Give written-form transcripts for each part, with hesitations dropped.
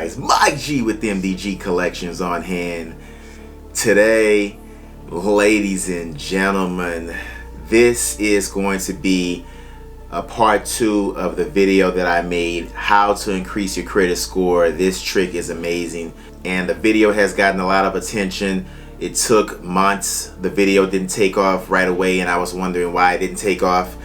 guys, Mike G with MDG Collections on hand. Today, ladies and gentlemen, this is going to be a part 2 of the video that I made, how to increase your credit score. This trick is amazing, and the video has gotten a lot of attention. It took months. The video didn't take off right away, and I was wondering why it didn't take off.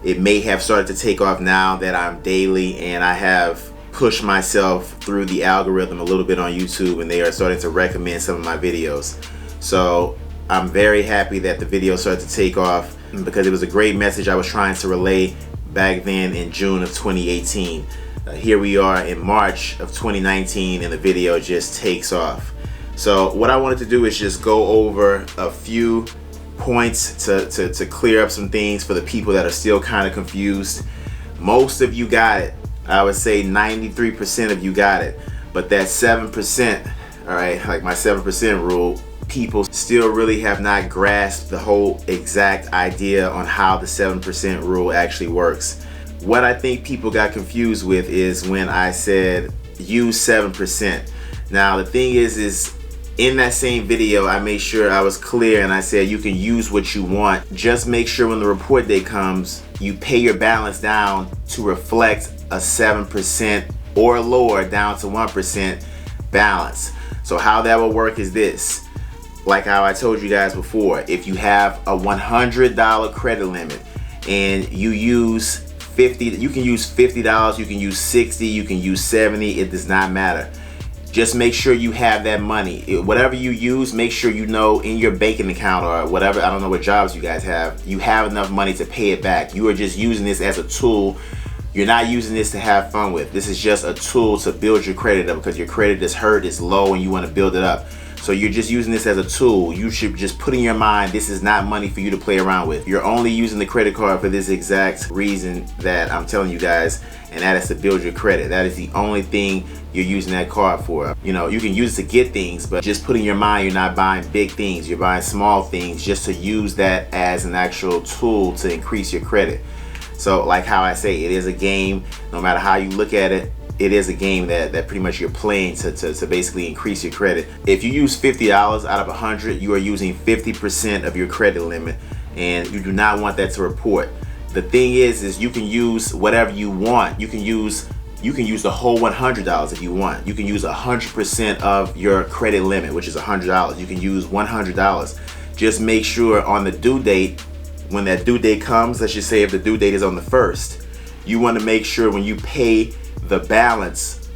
It may have started to take off now that I'm daily and I have pushed myself through the algorithm a little bit on YouTube, and they are starting to recommend some of my videos. So I'm very happy that the video started to take off, because it was a great message I was trying to relay back then in June of 2018. Here we are in March of 2019 and the video just takes off. So what I wanted to do is just go over a few points to clear up some things for the people that are still kind of confused. Most of you got it. I would say 93% of you got it, but that 7%, all right, like my 7% rule, people still really have not grasped the whole exact idea on how the 7% rule actually works. What I think people got confused with is when I said use 7%. Now the thing is in that same video, I made sure I was clear and I said you can use what you want. Just make sure when the report day comes, you pay your balance down to reflect a 7% or lower down to 1% balance. So how that will work is this. Like how I told you guys before, if you have a $100 credit limit and you use 50, you can use $50, you can use 60, you can use 70, it does not matter. Just make sure you have that money. Whatever you use, make sure you know in your banking account or whatever, I don't know what jobs you guys have, you have enough money to pay it back. You are just using this as a tool. You're not using this to have fun with. This is just a tool to build your credit up, because your credit is hurt, it's low, and you want to build it up. So you're just using this as a tool. You should just put in your mind, this is not money for you to play around with. You're only using the credit card for this exact reason that I'm telling you guys, and that is to build your credit. That is the only thing you're using that card for. You know, you can use it to get things, but just put in your mind you're not buying big things, you're buying small things, just to use that as an actual tool to increase your credit. So like how I say, it is a game. No matter how you look at it, it is a game that pretty much you're playing to basically increase your credit. If you use $50 out of 100, you are using 50% of your credit limit, and you do not want that to report. The thing is you can use whatever you want. You can use the whole $100 if you want. You can use 100% of your credit limit, which is $100. You can use $100. Just make sure on the due date, when that due date comes, let's just say if the due date is on the 1st, you want to make sure when you pay the balance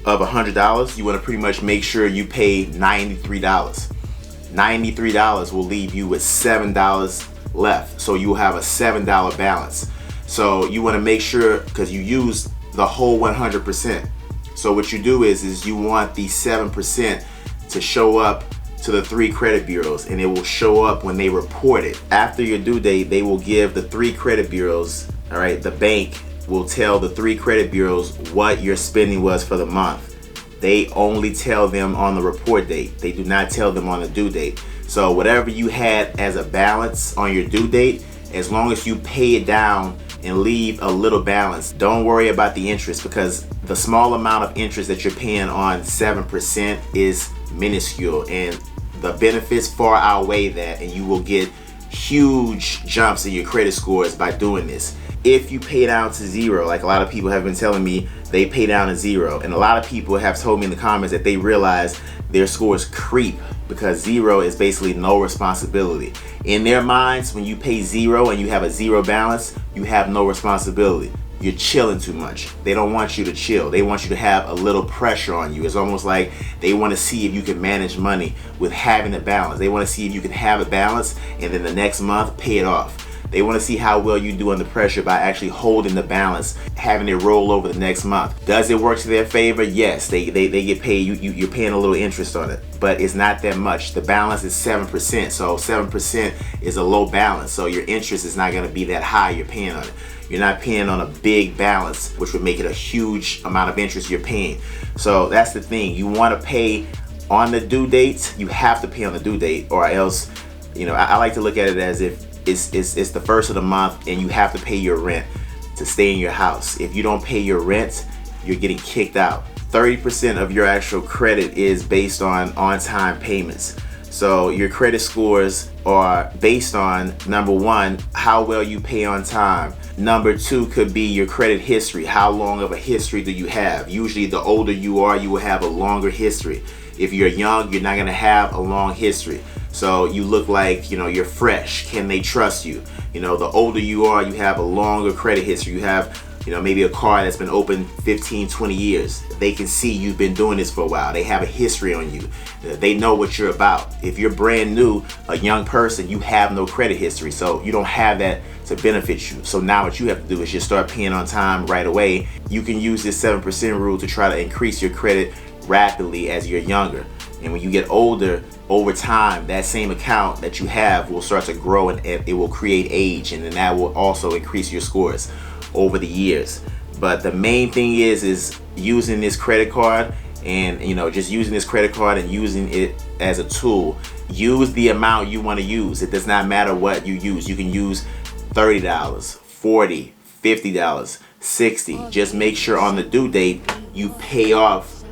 of $100, you want to pretty much make sure you pay $93. $93 will leave you with $7 left, so you will have a $7 balance. So you want to make sure, because you use the whole 100%. So what you do is you want the 7% to show up to the 3 credit bureaus, and it will show up when they report it. After your due date, they will give the 3 credit bureaus, all right, the bank will tell the 3 credit bureaus what your spending was for the month. They only tell them on the report date. They do not tell them on the due date. So whatever you had as a balance on your due date, as long as you pay it down and leave a little balance, don't worry about the interest, because the small amount of interest that you're paying on 7% is minuscule, and the benefits far outweigh that, and you will get huge jumps in your credit scores by doing this. If you pay down to 0, like a lot of people have been telling me they pay down to 0, and a lot of people have told me in the comments that they realize their scores creep because 0 is basically no responsibility. In their minds, when you pay 0 and you have a 0 balance, you have no responsibility. You're chilling too much. They don't want you to chill. They want you to have a little pressure on you. It's almost like they want to see if you can manage money with having a balance. They want to see if you can have a balance and then the next month pay it off. They want to see how well you do under pressure by actually holding the balance, having it roll over the next month. Does it work to their favor? Yes, they get paid. You're paying a little interest on it, but it's not that much. The balance is 7%, so 7% is a low balance, so your interest is not going to be that high you're paying on it. You're not paying on a big balance, which would make it a huge amount of interest you're paying. So that's the thing. You want to pay on the due date. You have to pay on the due date, or else, you know, I like to look at it as if it's the 1st of the month and you have to pay your rent to stay in your house. If you don't pay your rent, you're getting kicked out. 30% of your actual credit is based on-time payments. So your credit scores are based on, number one, how well you pay on time. Number two could be your credit history. How long of a history do you have? Usually the older you are, you will have a longer history. If you're young, you're not gonna have a long history. So you look like, you're fresh. Can they trust you? The older you are, you have a longer credit history. You have, maybe a car that's been open 15, 20 years. They can see you've been doing this for a while. They have a history on you. They know what you're about. If you're brand new, a young person, you have no credit history. So you don't have that to benefit you. So now what you have to do is just start paying on time right away. You can use this 7% rule to try to increase your credit rapidly as you're younger. And when you get older, over time, that same account that you have will start to grow, and it will create age, and then that will also increase your scores over the years. But the main thing is using this credit card, and just using this credit card and using it as a tool. Use the amount you want to use. It does not matter what you use. You can use $30, $40, $50, $60. Just make sure on the due date you pay off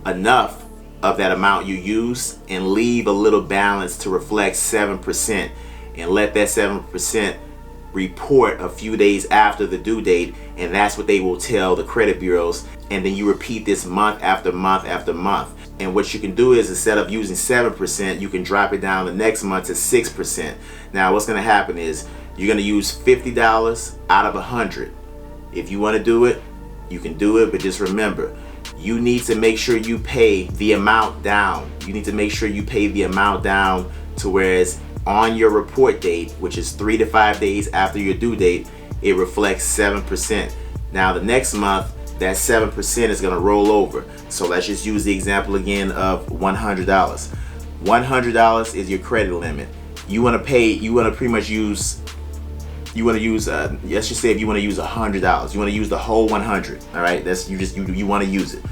enough of that amount you use and leave a little balance to reflect 7%, and let that 7% report a few days after the due date, and that's what they will tell the credit bureaus. And then you repeat this month after month after month. And what you can do is, instead of using 7%, you can drop it down the next month to 6%. Now what's going to happen is you're going to use $50 out of 100. If you want to do it, you can do it, but just remember, you need to make sure you pay the amount down. You need to make sure you pay the amount down to whereas on your report date, which is 3 to 5 days after your due date, it reflects 7%. Now the next month, that 7% is going to roll over. So let's just use the example again of $100. $100 is your credit limit. You want to pretty much use, let's just say if you want to use $100, you want to use the whole 100. All right, you want to use it.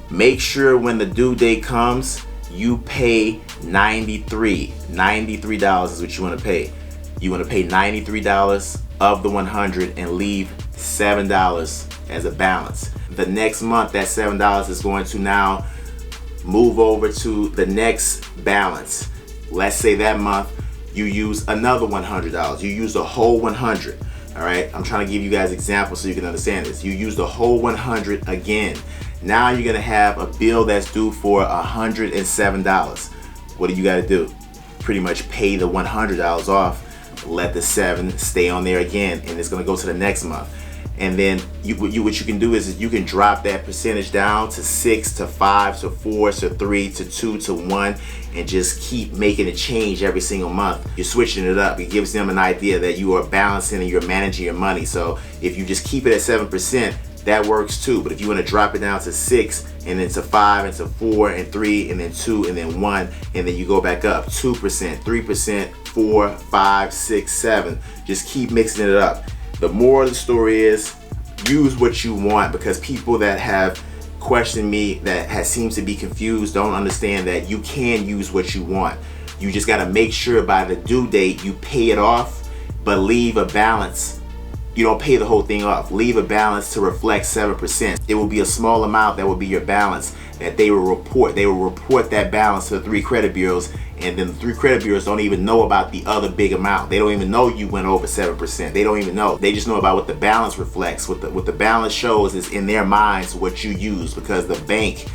Make sure when the due date comes, you pay $93 is what you want to pay. You want to pay $93 of the 100 and leave $7 as a balance. The next month, that $7 is going to now move over to the next balance. Let's say that month you use another $100. You use the whole 100. All right, I'm trying to give you guys examples so you can understand this. You use the whole 100 again. Now you're gonna have a bill that's due for $107. What do you got to do? Pretty much pay the $100 off, let the 7 stay on there again, and it's gonna go to the next month. And then what you can do is you can drop that percentage down to 6 to 5 to 4 to 3 to 2 to 1, and just keep making a change every single month. You're switching it up. It gives them an idea that you are balancing and you're managing your money. So if you just keep it at 7%, that works too. But if you want to drop it down to 6 and then to 5 and to 4 and 3 and then 2 and then 1, and then you go back up 2%, 3%, 4, 5, 6, 7. Just keep mixing it up. The moral of the story is use what you want, because people that have questioned me, that seems to be confused, don't understand that you can use what you want. You just got to make sure by the due date you pay it off, but leave a balance. You don't pay the whole thing off. Leave a balance to reflect 7%. It will be a small amount that will be your balance that they will report. They will report that balance to the 3 credit bureaus, and then the 3 credit bureaus don't even know about the other big amount. They don't even know you went over 7%. They don't even know. They just know about what the balance reflects. What the balance shows is in their minds what you use, because the bank,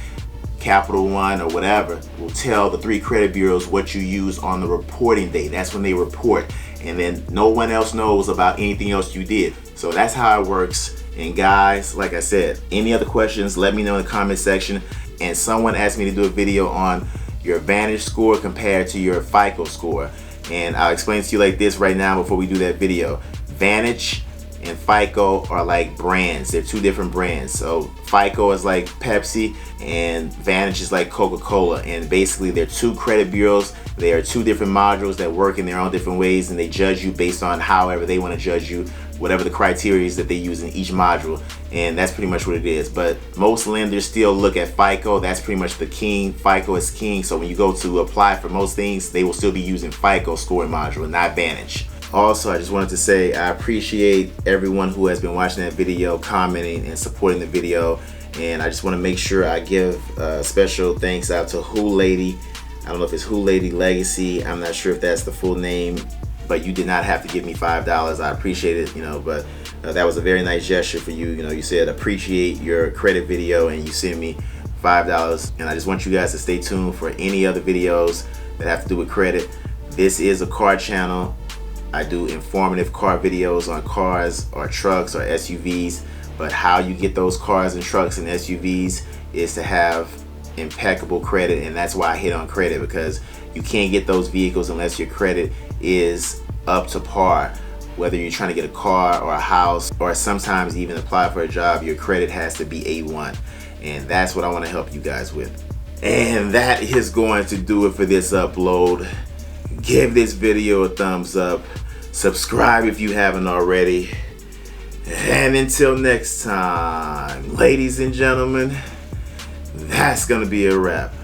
Capital One or whatever, will tell the 3 credit bureaus what you use on the reporting date. That's when they report. And then no one else knows about anything else you did. So that's how it works. And guys, like I said, any other questions, let me know in the comment section. And someone asked me to do a video on your Vantage score compared to your FICO score. And I'll explain to you like this right now before we do that video. Vantage and FICO are like brands. They're 2 different brands. So FICO is like Pepsi and Vantage is like Coca-Cola. And basically they're 2 credit bureaus. They are 2 different modules that work in their own different ways, and they judge you based on however they want to judge you, whatever the criteria is that they use in each module. And that's pretty much what it is. But most lenders still look at FICO. That's pretty much the king. FICO is king. So when you go to apply for most things, they will still be using FICO scoring module, not Vantage. Also, I just wanted to say I appreciate everyone who has been watching that video, commenting and supporting the video. And I just want to make sure I give special thanks out to Who Lady. I don't know if it's Who Lady Legacy. I'm not sure if that's the full name, but you did not have to give me $5. I appreciate it, but that was a very nice gesture for you. You said appreciate your credit video and you sent me $5. And I just want you guys to stay tuned for any other videos that have to do with credit. This is a car channel. I do informative car videos on cars or trucks or SUVs, but how you get those cars and trucks and SUVs is to have impeccable credit, and that's why I hit on credit, because you can't get those vehicles unless your credit is up to par. Whether you're trying to get a car or a house or sometimes even apply for a job, your credit has to be A1, and that's what I want to help you guys with. And that is going to do it for this upload. Give this video a thumbs up, subscribe if you haven't already, and until next time, ladies and gentlemen, that's gonna be a wrap.